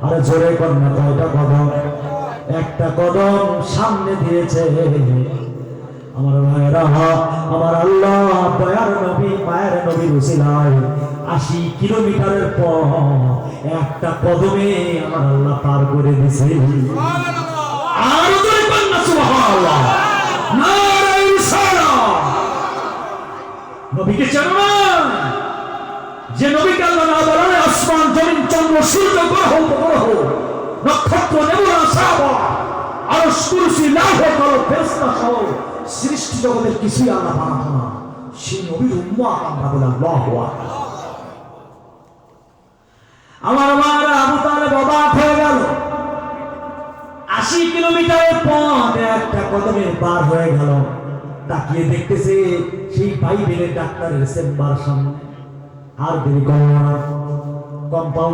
আরে জোরে কন্যা কয়টা কদম? একটা কদম সামনে দিয়েছে। আমার ভাইরা, আমার আল্লাহ দয়ার নবী মায়ের নবীর উসিলায় 80 কিলোমিটারের পর একটা কদমে আমার আল্লাহ পার করে দিয়েছে। আর জোরে কন্যা সুবহানাল্লাহ, নারে রিসালাহ। নবীকে চেনো না? যে নবীকে আল্লাহ না বলে আসমান জমিন চন্দ্র সূর্য গ্রহ উপগ্রহ নক্ষত্র নেবুলা সাহাবা আরশ কুরসি লাহ কলম ফেরেশতা সহ সৃষ্টি জগতের কিছুই আল্লাহ বানাতো না, সেই নবীর উম্মত আমরা বলে আল্লাহু আকবার। আমার মারা আবু তালেব অবাক হয়ে গেল। 80 কিলোমিটারের পথ একটা কদমে পার হয়ে গেল। তাকিয়ে দেখতেছে সেই বাইবেলের ডাক্তারের চেম্বার সামনে। আর দেরি করল না, কম্পাউন্ড